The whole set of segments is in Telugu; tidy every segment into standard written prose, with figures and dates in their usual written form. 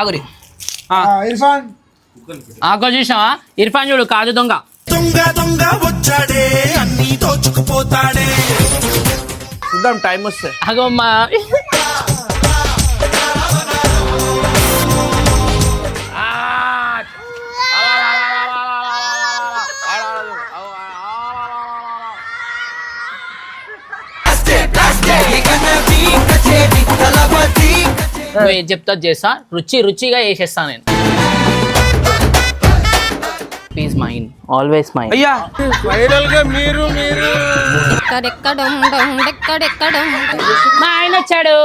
ఆగురి ఇర్ఫాన్ ఆగో చూసావా ఇర్ఫాన్ చూడు కాదు దొంగ దొంగ వచ్చాడే అన్ని దోచుకుపోతాడే. చూద్దాం టైం వస్తే. అగో మా నువ్వు ఏం చెప్తా చేస్తా రుచిగా వేసేస్తా నేను. Please mine always mine. అయ్యా వైరల్ గా మీరు మా ఆయన వచ్చాడు.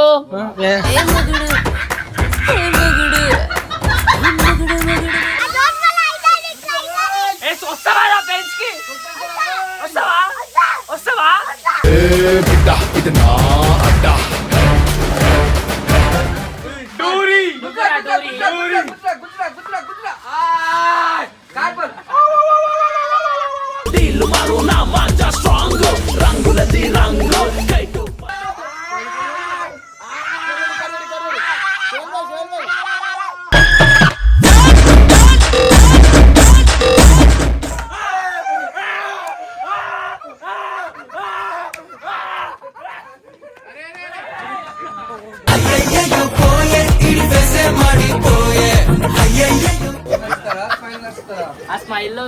ఆ స్మైల్లో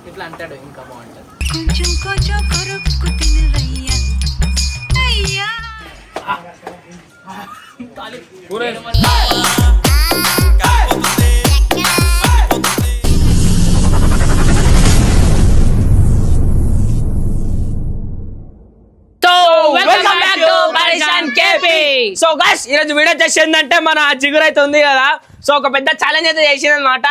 ఇట్లా అంటాడు ఇంకా బాగుంటుంది. సో గైస్ ఈరోజు వీడియో చేసిందంటే మన జిగురు అయితే ఉంది కదా, సో ఒక పెద్ద ఛాలెంజ్ అయితే చేసింది అనమాట.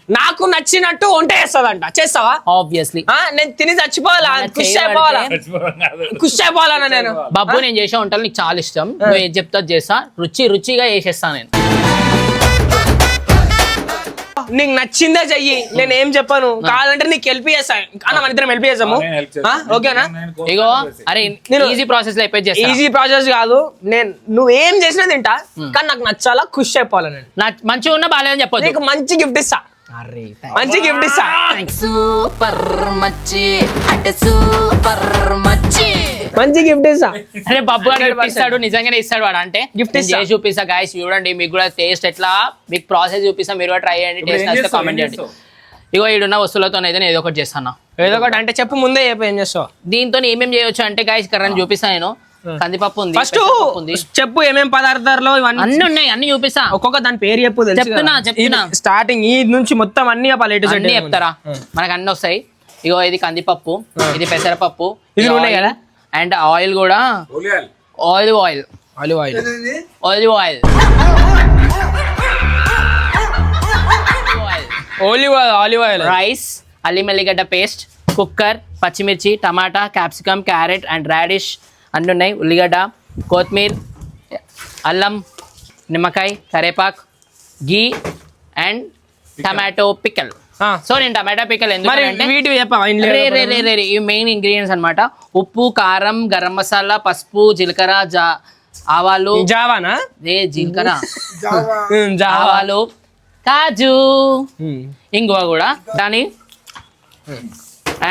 నాకు నచ్చినట్టు వంట చేస్తుందంట. చేస్తావా? ఆబ్వియస్లీ నేను తిని చచ్చిపోవాలా, ఖుషి అయిపోవాలన్నా నేను. బాబు నేను చేసే వంటలు నీకు చాలా ఇష్టం, నువ్వు ఏం చెప్తా చేస్తా రుచిగా చేసేస్తా నేను. నీకు నచ్చిందే చెయ్యి, నేను ఏం చెప్పాను. కావాలంటే నీకు హెల్ప్ చేస్తాను అన్న, మన ఇద్దరం హెల్ప్ చేస్తాము. ఓకేనా? ఇగో అరే ఈజీ ప్రాసెస్ లో అయిపోయి చేస్తా. ఈజీ ప్రాసెస్ కాదు, నువ్వు ఏం చేసినా తింటా, కానీ నాకు నచ్చాలా, ఖుషి అయిపోవాలా. నేను మంచిగా ఉన్నా బాగాలేదని చెప్పొద్దు, నీకు మంచి గిఫ్ట్ ఇస్తా. మంచి గిఫ్ట్ ఇస్తా. సూపర్ మచ్చి అంటే సూపర్ మచ్చి మంచి గిఫ్ట్ ఇస్తా. అరే బాబు ఇస్తాడు, నిజంగానే ఇస్తాడు వాడు. అంటే గిఫ్ట్ చేసి చూపిస్తా గాయస్, చూడండి మీకు కూడా టేస్ట్ ఎట్లా, మీకు ప్రాసెస్ చూపిస్తా, మీరు కూడా ట్రై చేయండి. టేస్ట్ నచ్చితే కామెంట్ చేయండి. ఇగో ఈడున్న వస్తువులతో అయితే నేను ఏదో ఒకటి చేస్తాను. ఏదో ఒకటి అంటే చెప్పు, ముందే చెప్పు ఏం చేస్తావు. దీంతో ఏమేమి చేయొచ్చు అంటే గాయస్ కర్రని చూపిస్తా నేను. కందిపప్పు ఉంది, ఫస్ట్ చెప్పు ఏమేం పదార్థాలు ఇవన్నీ. అన్ని ఉన్నాయి, అన్ని చూపిస్తా. ఒక్కొక్క దాని పేరు చెప్పు. చెప్తున్నా స్టార్టింగ్ ఈ నుంచి మొత్తం అన్ని అన్ని చెప్తారా? మనకు అన్ని వస్తాయి. ఇగో ఇది కందిపప్పు, ఇది పెసరపప్పు, ఇది ఉన్నాయి కదా. అండ్ ఆయిల్ కూడా ఆలివ్ ఆయిల్, రైస్, అల్లం ఎల్లిగడ్డ పేస్ట్, కుక్కర్, పచ్చిమిర్చి, టమాటా, క్యాప్సికమ్, క్యారెట్ అండ్ రాడిష్ అన్నీ ఉన్నాయి. ఉల్లిగడ్డ, కొత్తిమీర, అల్లం, నిమ్మకాయ, కరేపాక్, గీ అండ్ టమాటో పికల్. సో నేను టమాటో పికల్ ఎందుకంటే ఈ మెయిన్ ఇంగ్రీడియంట్స్ అన్నమాట. ఉప్పు, కారం, గరం మసాలా, పసుపు, జీలకర్ర, ఆవాలు, జావానా జీలకర్ర, ఆవాలు, కాజు, ఇంగువ కూడా దాని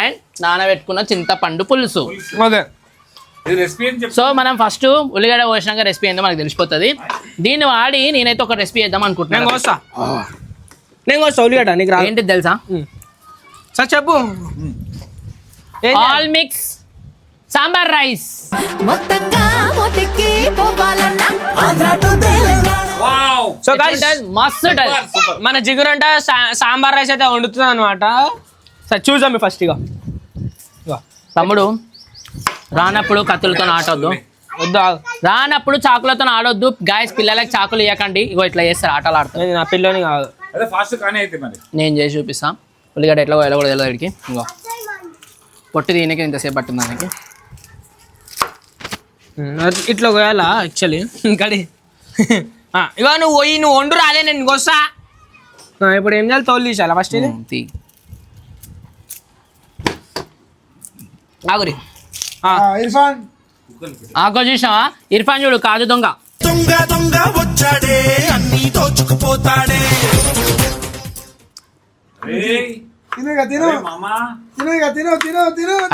అండ్ నానబెట్టుకున్న చింతపండు పులుసు. సో మనం ఫస్ట్ ఉల్లిగడ్డ పోసినాక రెసిపీ ఏందో మనకు తెలిసిపోతుంది. దీన్ని వాడి నేనైతే ఒక రెసిపీ చేద్దాం అనుకుంటున్నాను. నేను ఉల్లిగడ్డ నీకు ఏంటి తెలుసా? సార్ చెప్పు. All mix sambar rice. So guys మస్తు మన జిగురు అంటే సాంబార్ రైస్ అయితే వండుతుంది అనమాట. సరే చూసాం ఫస్ట్. ఇక తమ్ముడు రానప్పుడు కత్తులతో ఆటొద్దు, రానప్పుడు చాకులతో ఆడొద్దు గాయస్. పిల్లలకి చాకులు ఇవ్వకండి, ఇగో ఇట్లా చేస్తారు, ఆటలు ఆడతారు. నా పిల్లని కాదు, నేను చేసి చూపిస్తాను. ఉల్లిగడ్డ ఎట్లా పోయాలో కూడా తెలియదు వీడికి. ఇంకో పొట్టు దీనికి ఇంతసేపు పట్టింది దానికి. ఇట్లా పోయాలా యాక్చువల్లీ కడి. ఇక నువ్వు వండు రాలే, నేను వస్తా. ఇప్పుడు ఏం చేయాలి? తోలు తీసాలా ఫస్ట్? ఇది ఆగురి. ఇర్ఫాన్ ఆగో చూసావా ఇర్ఫాన్ చూడు కాదు దొంగ వచ్చాడే అన్ని దోచుకుపోతాడే తిను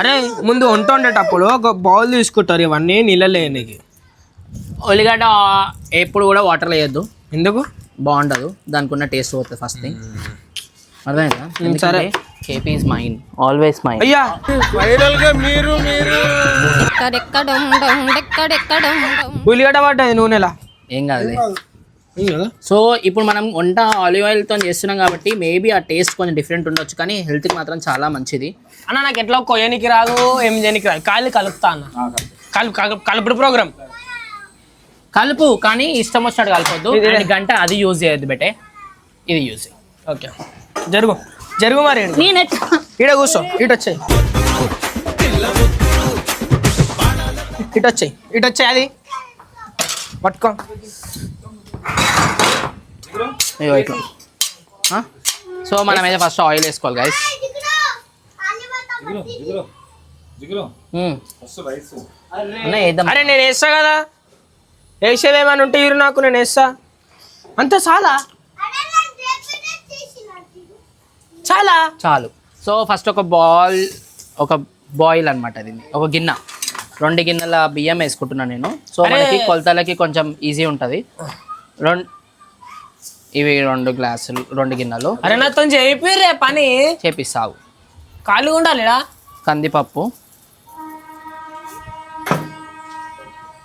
అరే ముందు వంట వండేటప్పుడు ఒక బౌల్ తీసుకుంటారు ఇవన్నీ నీళ్ళలో వేయడానికి. ఉల్లిగడ్డ ఎప్పుడు కూడా వాటర్ వేయద్దు, ఎందుకు? బాగుండదు, దానికి ఉన్న టేస్ట్ పోతుంది ఫస్ట్ థింగ్. అర్థమైందా? సరే. KP is mine, always mine. అయ్యా ఫైనల్ గా మీరు ఉల్లిగడ్డ పడ్డది నూనెలా. ఏం కాదు. ఏం కదా? సో ఇప్పుడు మనం వంట ఆలివ్ ఆయిల్తో చేస్తున్నాం కాబట్టి మేబీ ఆ టేస్ట్ కొంచెం డిఫరెంట్ ఉండొచ్చు, కానీ హెల్త్కి మాత్రం చాలా మంచిది. అన్న నాకు ఎట్లా కొయ్యనికి రాదు, ఏం చేయనికి రాదు, కాళ్ళు కలుపుతా అన్న. కలుపుడు ప్రోగ్రామ్ కలుపు, కానీ ఇష్టం వచ్చినట్టు కలపొద్దు. అండ్ గంట అది యూజ్ చేయొద్దు బెటే, ఇది యూజ్. ఓకే జరుగు జరుగు మరి ఈడ కూర్చో, ఇటు వచ్చాయి ఇటు వచ్చాయి ఇటు వచ్చాయి అది పట్టుకో. ఇట్లా. సో మనం అయితే ఫస్ట్ ఆయిల్ వేసుకోవాలి గైస్. అరే నేను వేస్తా కదా, వేసేది ఏమైనా ఉంటే ఇరు నాకు, నేను వేస్తా. అంత చాలా చాలా చాలు. సో ఫస్ట్ ఒక బాయిల్ అనమాట, అది ఒక గిన్నె, 2 గిన్నెల బియ్యం వేసుకుంటున్నాను నేను. సో మనకి కొలతలకి కొంచెం ఈజీ ఉంటుంది. ఇవి 2 గ్లాసులు, 2 గిన్నెలు. అరే నాతో చేయిపోయి పని చేపిస్తావు. ఖాళీ ఉండాలిరా. కందిపప్పు,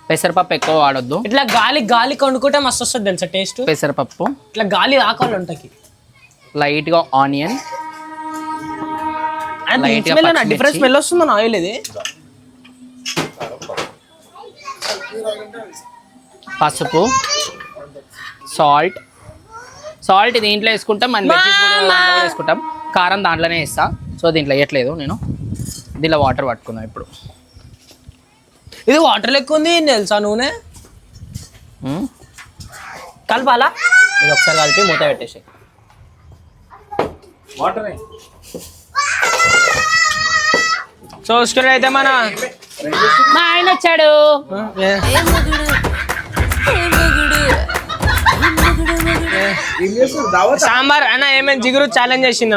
పెసరపప్పు ఎక్కువ వాడొద్దు. ఇట్లా గాలి గాలి కొండుకుంటే మస్తు వస్తుంది తెలుసా టేస్ట్. పెసరపప్పు, ఇట్లా గాలి రాకాలి వంటకి. లైట్గా ఆనియన్, డిఫరెంట్ స్మెల్ వస్తుంది నా ఆయిల్ ఇది. పసుపు, సాల్ట్ దీంట్లో వేసుకుంటాం, మన వేసుకుంటాం. కారం దాంట్లోనే వేస్తా, సో దీంట్లో వేయట్లేదు నేను. దీంట్లో వాటర్ పట్టుకుందాం ఇప్పుడు. ఇది వాటర్ లెక్క ఉంది తెలుసా నూనె. కలపాలా? ఇది ఒకసారి కలిపి మూత పెట్టేసి. సో స్టోరీ అయితే మన మా ఆయన వచ్చాడు. సాంబార్ అన్న ఏమైనా జిగురు ఛాలెంజ్ చేసింది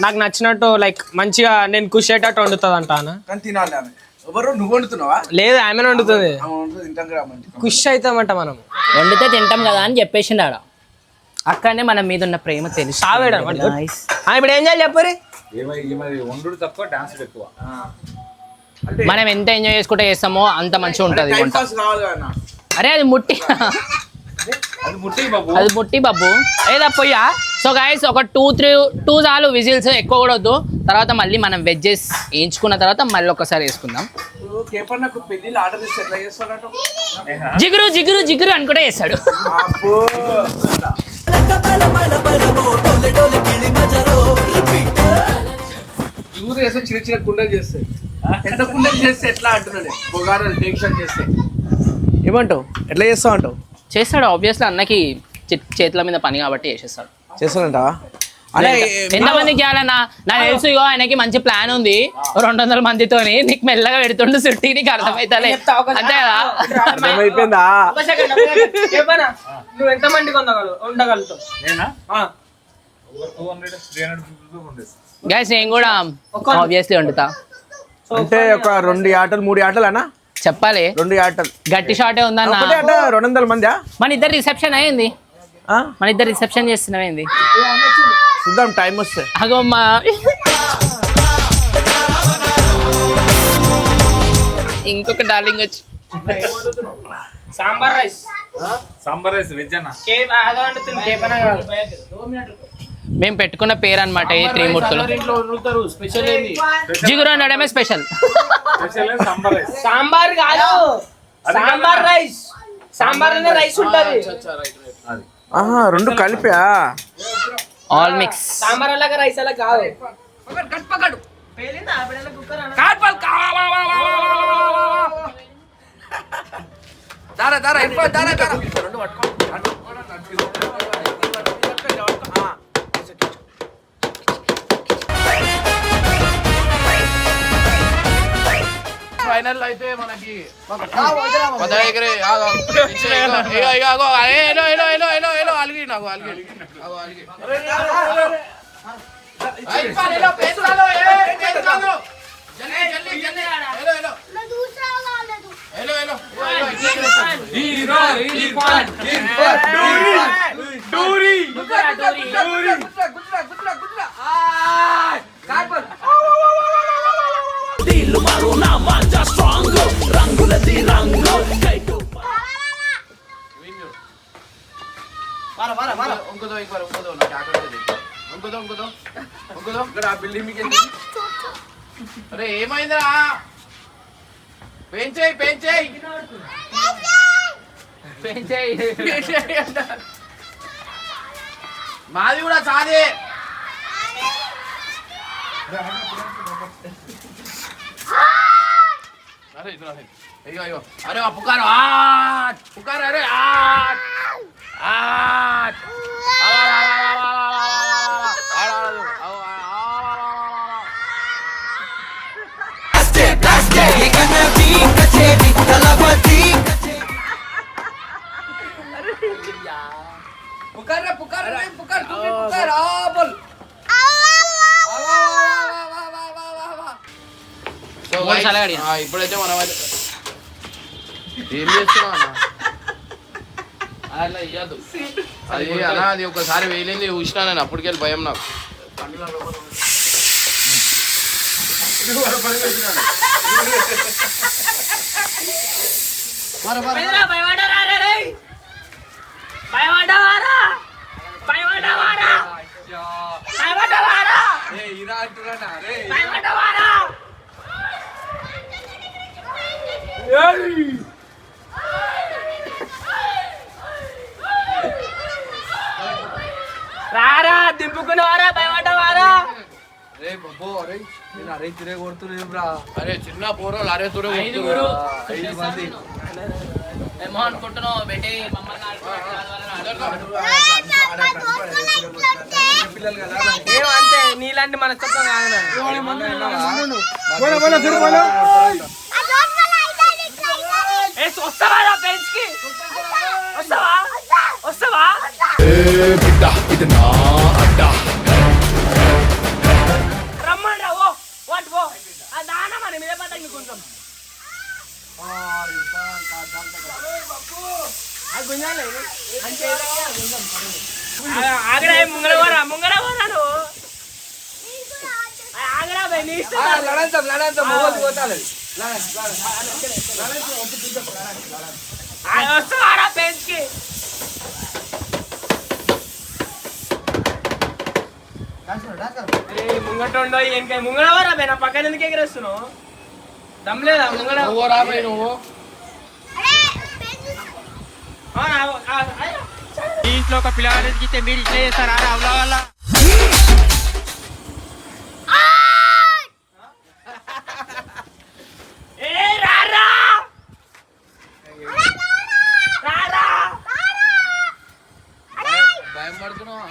నాకు నచ్చినట్టు లైక్ మంచిగా నేను కుషేటట్టు వండుతుంది అంట అన్న. నువ్వు వండుతున్నావా? లేదు ఆమె వండుతుంది. కుష్ అవుతామంట మనం. వండితే తింటాం కదా అని చెప్పేసింది ఆడ. అక్కడనే మన మీద ఉన్న ప్రేమ తెలుసు. ఇప్పుడు ఏం చేయాలి చెప్పరి. మనం ఎంత ఎంజాయ్ చేసుకుంటే చేస్తామో అంత మంచిగా ఉంటుంది వంట. అరే అది ముట్టి బాబు ఏదా పొయ్యా. సో గైస్ ఒక 2 చాలు విజిల్స్, ఎక్కువ కూడా వద్దు. తర్వాత మళ్ళీ మనం వెజ్జెస్ వేయించుకున్న తర్వాత మళ్ళీ ఒకసారి వేసుకుందాం. జిగురు జిగురు జిగురు అనుకుంటే చేస్తాడు. చిన్న చిన్న కుండలు చేస్తాయి, ఎంత కుండలు చేస్తే ఎట్లా అంటున్నాడు. బొగారాలు టెన్షన్ చేస్తే ఏమంటావు, ఎట్లా చేస్తావు అంటావు? చేస్తాడు ఆబ్వియస్లీ, అన్నకి చేతుల మీద పని కాబట్టి చేసేస్తాడు. చేస్తాడంటావా? ఎంతమందికి చేయాలన్నా నాకు తెలుసు. ఇగో ఆయనకి మంచి ప్లాన్ ఉంది, 200 మందితోని. నీకు మెల్లగా పెడుతుండు చుట్టి, నీకు అర్థమైతలే అంతే కదా. అర్థమైపోయిందా? నువ్వు ఎంత మందికి ఉండగలుగుతావు? గైస్ నేను కూడా ఆబ్వియస్లీ వండుతా. అంటే ఒక 2 ఆటలు 3 ఆటలు అన్నా చెప్పాలి. 2 ఆటలు గట్టి షాటే ఉందన్న. 200 మంది. మన ఇద్దరు రిసెప్షన్ అయింది, మన ఇద్దరు రిసెప్షన్ చేస్తున్నామేంది. చూద్దాం టైం వస్తే. అగో మా ఇంకొక డార్లింగ్ వచ్చి సాంబార్ రైస్ వెజ్ అన్న. మేము పెట్టుకున్న పేరు అనమాట ఈ త్రిమూర్తులు. జిగురు అనడమే స్పెషల్. సాంబార్ కాదు, సాంబార్ రైస్. సాంబార్ అనే రైస్ ఉంటది. 2 కలిపా ఆల్ మిక్స్. సాంబార్ అలాగా రైస్ అలా కాదు. ఫైనల్ అయితే మనకి అలిగిన అగో అలిగి అగో అలిగి అరే ఏమైందిరా పెంచేయి పెంచేయి మాది కూడా సాదే అరే అయ్యో అయ్యో అరే పుకారు పుకారు అరే ఇప్పుడైతే మనం ఏం చేస్తున్నాం అలా ఇయ్యదు అది అలా అది ఒకసారి వేయలేంది చూసినా నేను అప్పటికెళ్ళి భయం నాకు రారా దింపుకునేవారా భయపడ్డవారా అరే చిన్న పోరోలు అరే తురే అనుకుంటున్నావు బెట్టి ఏమంటే నీలాంటి మనస్తత్వం వస్తావా పెంచ్ కి వస్తావా వస్తావా రమ్మండి ఓ వాటి పో ఆ దానా మన మీద పడ్డాయి కొంచెం ఆగరా ముంగడవారా ముంగడవారాను ఆగరా భయ్ నీ వస్తావారా పెంచ్ కి ముంగటో ఇంక ముంగడవారా భయ్ నా పక్కన ఎందుకు ఎగరేస్తున్నావు దమ్ లేదా ముంగడ నువ్వు ఇంట్లో ఒక పిల్లవాడికి మీరు ఇట్లా చేస్తారా అవలా వల్ల భయం పడుతున్నావు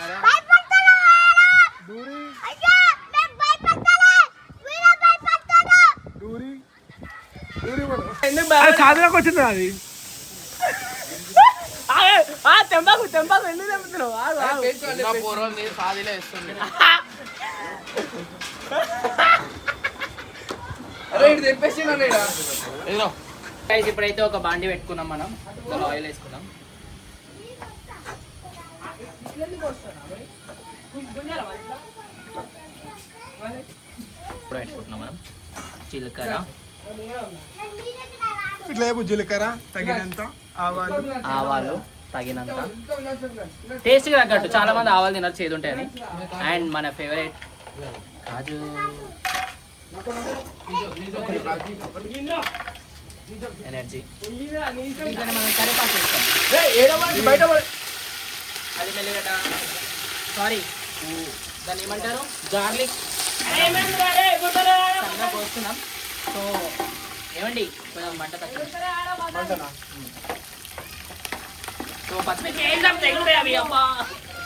సాధనకు వచ్చింది అది తెంపాకు తెంపాకు ఎందుకు తెంపుతున్నావు పోరోలు సాదిలే ఇస్తుంది ఇప్పుడైతే ఒక బాండి పెట్టుకున్నాం మనం ఆయిల్ వేసుకున్నాం ఇప్పుడు పెట్టుకుంటున్నాం మనం జీలకర్ర జీలకర్ర తగినంత ఆవాలు తగినంత టేస్ట్కి తగ్గట్టు చాలా మంది ఆవాలు తినరు చేదు ఉంటాయని అండ్ మన ఫేవరెట్ కాజు ఎనర్జీ మనం కరివేపాకు వేస్తాం అది మెల్లిగడ్డ సారీ దాన్ని ఏమంటారు గార్లిక్ సన్నగా పోస్తున్నాం సో ఏమండి కొంచెం మంట తక్కువ సో పచ్చిమిర్చి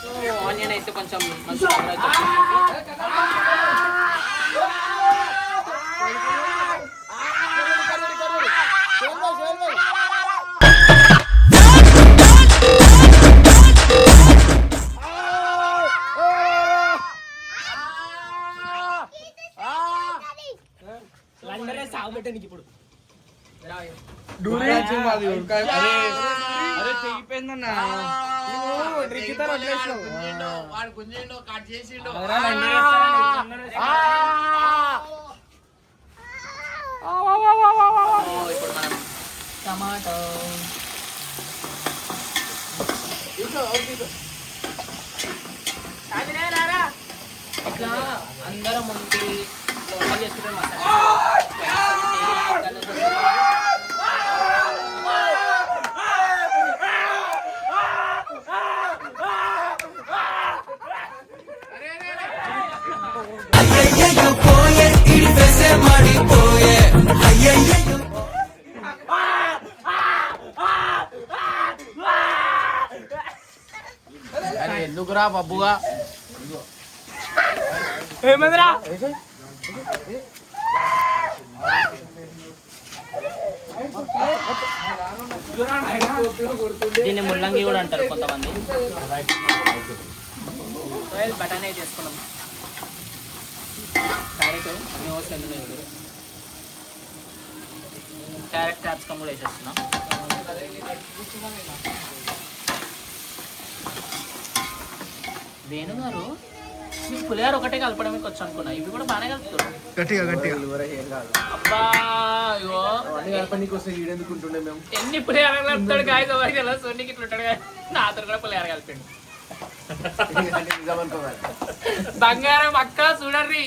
సో ఆనియన్ అయితే కొంచెం మంచిగా వాడు గుంజిండు కట్ చేసిండు ఇప్పుడు మనం టమాటో ఇట్లా అందరం ఉండి చేసుకుంటాం అయ్యయ్యో పోయే ఇడి పెసే మాడిపోయే అయ్యయ్యో అరే ఎందుకురా బబ్బుగా ఏమైందిరా దీన్ని ముల్లంగి కూడా అంటారు కొంతమంది. బటానీ చేసుకున్నాం. క్యారెట్ అన్ని వస్తుంది. క్యారెట్ క్యాప్సికమ్ కూడా వేసేస్తున్నాం. వేణు గారు మీకు పులిహార ఒకటే కలపడానికి వచ్చి అనుకున్నా, ఇవి కూడా బాగానే కలుపుతున్నారు. అబ్బా అయ్యో ఎన్ని పులిహార కలుపుతాడు గాయ ఎలా సోనికి ఇట్లా ఉంటాడు కానీ నాతో కూడా పులిహార కలిపాడు. బంగారం అక్క చూడండి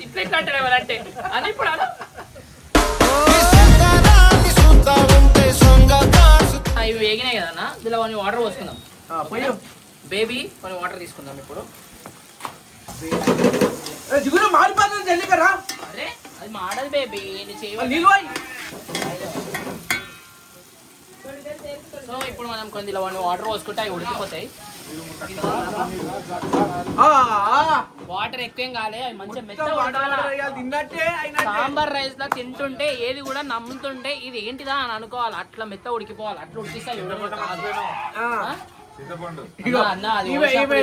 ఇట్లా ఇట్లా అంటాడు ఎవరంటే అని ఇప్పుడు ఇవి వేగినాయి కదన్నా, ఇందులో కొన్ని వాటర్ పోసుకుందాం. బేబీ కొన్ని వాటర్ తీసుకుందాం ఇప్పుడు. అరే అది మాడదు బేబీ, సో ఇప్పుడు మనం కొన్ని వాటర్ పోసుకుంటే అవి ఉడికిపోతాయి. వాటర్ ఎక్కువేం కాలే, అవి మంచిగా మెత్తగా సాంబార్ రైస్ లా తింటుంటే ఏది కూడా నమ్ముతుంటే ఇది ఏంటిదా అని అనుకోవాలి. అట్లా మెత్త ఉడికిపోవాలి, అట్లా ఉడికిస్తే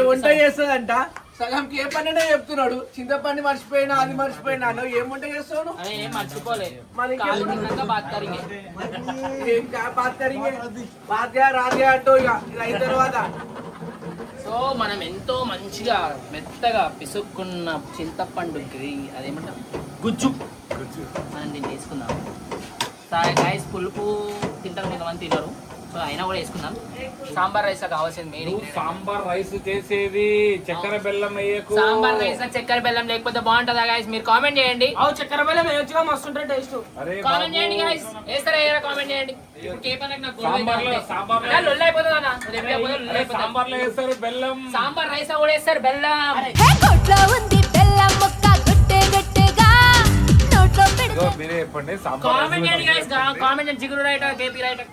వంట చేస్తుందంట. సగంకి ఏ పని చెప్తున్నాడు. చింతపండు మర్చిపోయినా అది మర్చిపోయినా నువ్వు ఏం వంట చేస్తావు? అదే ఏం మర్చిపోలేదు. సో మనం ఎంతో మంచిగా మెత్తగా పిసుక్కున్న చింతపండు అదేమంటాం గుజ్జు మనం దీన్ని తీసుకుందాం. గాయస్ పులుపు తింటారు కొంతమంది తినరు, సో అయినా కూడా వేసుకుందాం. సాంబార్ రైస్ కావాల్సింది మెయిన్. సాంబార్ రైస్ చేసేది చక్కెర బెల్లం వేయకు. సాంబార్ రైస్ చక్కెర బెల్లం లేకపోతే బాగుంటుందా గాయస్? మీరు కామెంట్ చేయండి. చక్కెర బెల్లం వేయొచ్చుగా, మస్తు ఉంటుంది టేస్ట్. కామెంట్ చేయండి గాయస్, వేస్తారా వేయరా కామెంట్ చేయండి. సాంబార్ రైస్ కూడా వేస్తారు బెల్లం. మీరే చెప్పండి. కామెంట్ చేయండి గాయస్, కామెంట్ చేయండి. జిగురు రైటర్ కేపీ రైటర్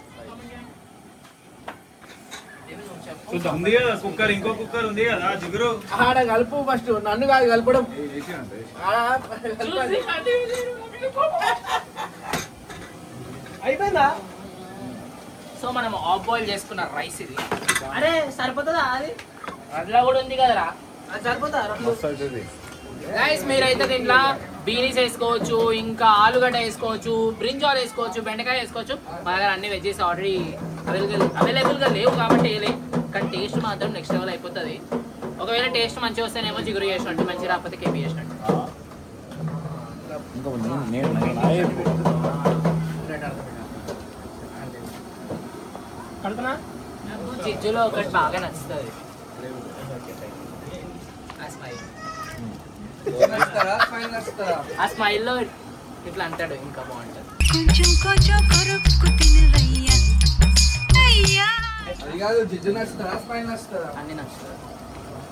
ఉంది కదా కుక్కర్, ఇంకో కుక్కర్ ఉంది కదా జిగురు. ఆడ కలుపు ఫస్ట్, నన్ను కాదు కలపడం. అయిపోయిందా? సో మనం ఆఫ్ బాయిల్ చేసుకున్న రైస్ ఇది. అరే సరిపోతుందా? అది అట్లా కూడా ఉంది కదరా, సరిపోతా. గైస్ మీరైతే దీంట్లో బీనీస్ వేసుకోవచ్చు, ఇంకా ఆలుగడ్డ వేసుకోవచ్చు, బ్రింజాల్ వేసుకోవచ్చు, బెండకాయ వేసుకోవచ్చు. మా దగ్గర అన్ని వెజ్జెస్ ఆల్రెడీ అవైలబుల్గా లేవు కాబట్టి వేయలే. కానీ టేస్ట్ మాత్రం నెక్స్ట్ లెవెల్ అయిపోతుంది. ఒకవేళ టేస్ట్ మంచిగా వస్తేనేమో జిగురు చేసినట్టు, మంచి రాకపోతే కేపీ చేసినట్టు. కడుపునా నాకు జిజ్జులో ఒకటి బాగా నచ్చుతుంది, ఆ స్మైల్లో ఇట్లా అంటాడు, ఇంకా బాగుంటుంది. అన్ని నచ్చుతుంది.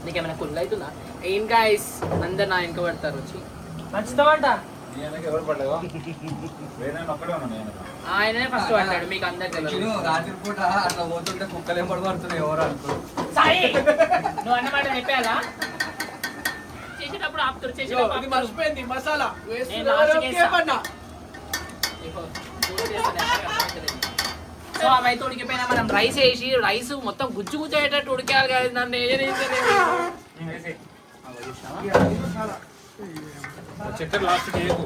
నీకేమైనా కుళ్ళు అవుతుందా? ఏం గాయస్ అందరు నా వెనక పడతారు వచ్చి. నచ్చుతావంట. ఆయననే ఫస్ట్ పడ్డాడు, మీకు అందరికి రాత్రిపూట అట్లా పోతుంటే కుక్కలు ఎంపడి పడుతున్నాయి ఎవరు అనుకో. సాయి నువ్వు అన్నమాట చెప్పాలా? చేసేటప్పుడు ఆపుతారు, చేసేటప్పుడు మర్చిపోయింది మసాలా సో అవైతే ఉడికిపోయినా మనం రైస్ వేసి రైస్ మొత్తం గుజ్జు గుజ్జు అయ్యేటట్టు ఉడికేయాలి కదా. నన్ను చక్కెర లాస్ట్ చేయకు.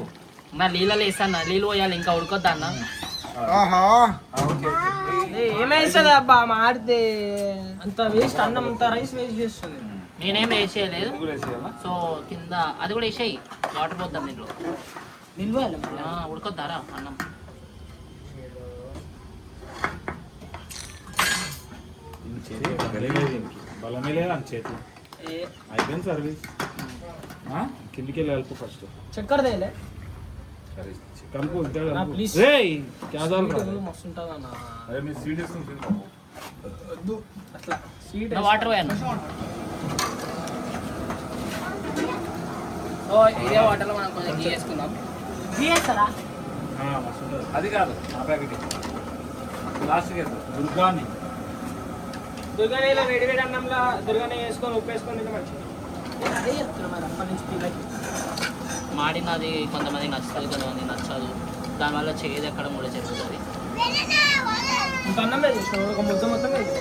నా నీళ్ళలో వేస్తాను నీళ్ళు పోయాలి ఇంకా ఉడకొద్దా అన్న ఏమేస్తుంది అబ్బా మాడితే అంత వేస్ట్ అన్నం అంత రైస్ వేస్ట్ చేస్తుంది. నేనేం వేసేయలేదు. సో కింద అది కూడా వేసేయి వాటర్ పోద్దాం దీంట్లో నిల్వాలి ఉడకొద్దారా అన్నం. బలమే లేదు చేతి అయిపోయింది సర్వీస్. కిందికి వెళ్ళి వెళ్ళిపో ఫస్ట్. చక్కెర తేలే కలుపు ప్లీజ్. మస్తు ఉంటుంది అన్న అట్లా స్వీట్ వాటర్ పోయాను. సో ఇదే వాటర్లో మనం కొంచెం గీ వేసుకుందాం. గీ వేస్తారా? అది కాదు ఆ ప్యాకెట్ లాస్ట్కి వేస్తారు. దుర్గాని దుర్గానేలో వేడి వేడి అన్నంలో దుర్గానే వేసుకొని ఉప్పు వేసుకొని తింటే మంచిది. నేను అదే చెప్తున్నా మరి అప్పటి నుంచి పిల్లకి. మాడినది కొంతమంది నచ్చుతుంది కొంతమంది నచ్చదు. దానివల్ల చేదు ఎక్కడ కూడా జరుగుతుంది. ఇంత అన్నం లేదు ఒక ముద్ద మొత్తం లేదు.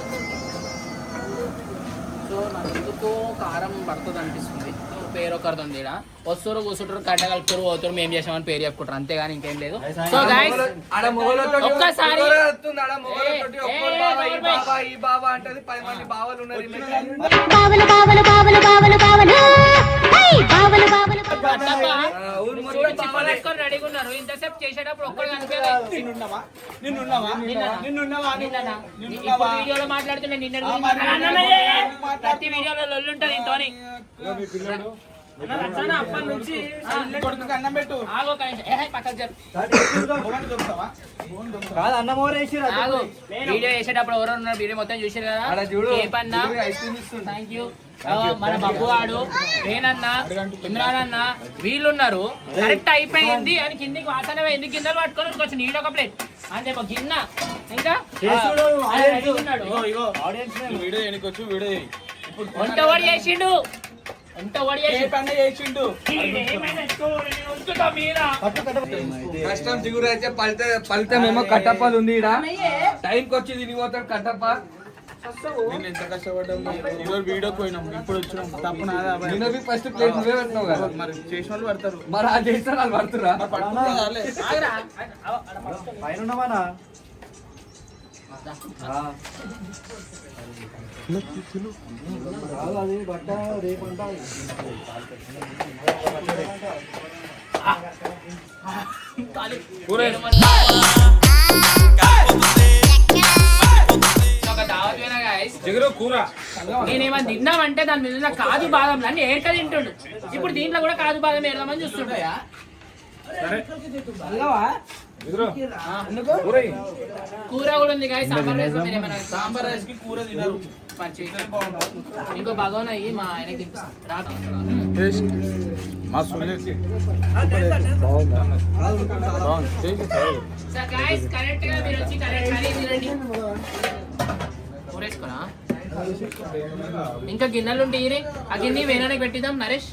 సో నాకు ఎందుకో కారం పడుతుంది అనిపిస్తుంది. పేరు ఒకరితో ఈడ వస్తారు కూర్చుంటారు కట్ట కలుపుతారు పోతారు మేము చేసామని పేరు చెప్పుకుంటారు అంతేగాని ఇంకేం లేదు. సో గైస్ ఒక్కసారి ఈ బాబా అంటే 10 మంది బావలు ఉన్నారు. రెడీగా ఉన్నారు. ఇంతసేపు చేసేటప్పుడు ఒక్కరు వీడియోలో మాట్లాడుతున్నా నిన్న ప్రతి వీడియోలో లొల్లుంటది ఇంతోని. అప్పటి నుంచి వీడియో చేసేటప్పుడు ఎవరు ఉన్నారు వీడియో మొత్తం చూసారు కదా. Thank you. మన బాబు వాడు వేణన్న ఇమ్రాన్ అన్న వీళ్ళున్నారు. కరెక్ట్ అయిపోయింది అని కిందికి వాసన పోయింది. గిన్నెలు పట్టుకొని కొంచెం నీడ ఒక ప్లేట్ అంతే గిన్నె ఇంకా వంట వాడు చేసిండు. వంట వాడు చేసిండు. కష్టం దిగురు అయితే ఫలితం ఏమో కట్టప్పలు ఉంది. టైంకి వచ్చి తినిపోతాడు కట్టప్ప. ఎంత కష్టపడ్డాం ఈరోజు వీడియోకి పోయినాం ఇప్పుడు వచ్చినాం తప్పు నాదే. ఫస్ట్ ప్లేట్ నువ్వే పెట్టినావు కదా. మరి చేసిన వాళ్ళు పడతారు. మరి ఆ చేసిన వాళ్ళు పడుతురా పైన కూర నేనేమన్నా తిన్నామంటే దాని మీద కాజు బాదం అన్ని ఏర్క తింటుండు. ఇప్పుడు దీంట్లో కూడా కాజు బాదం ఏరదామని చూస్తుంటాయా. కూర కూడా ఉంది గాయ. సాంబార్ రైస్ కి కూర తినరు. ఇంకో బాగా అయ్యి మా ఆయనకి తినిపిస్తాను. కరెక్ట్ గా మీరు వచ్చి కరెక్ట్ కూరేసుకున్నా. ఇంకా గిన్నెలు ఉంటే ఆ గిన్నె వేనానికి పెట్టిద్దాం నరేష్.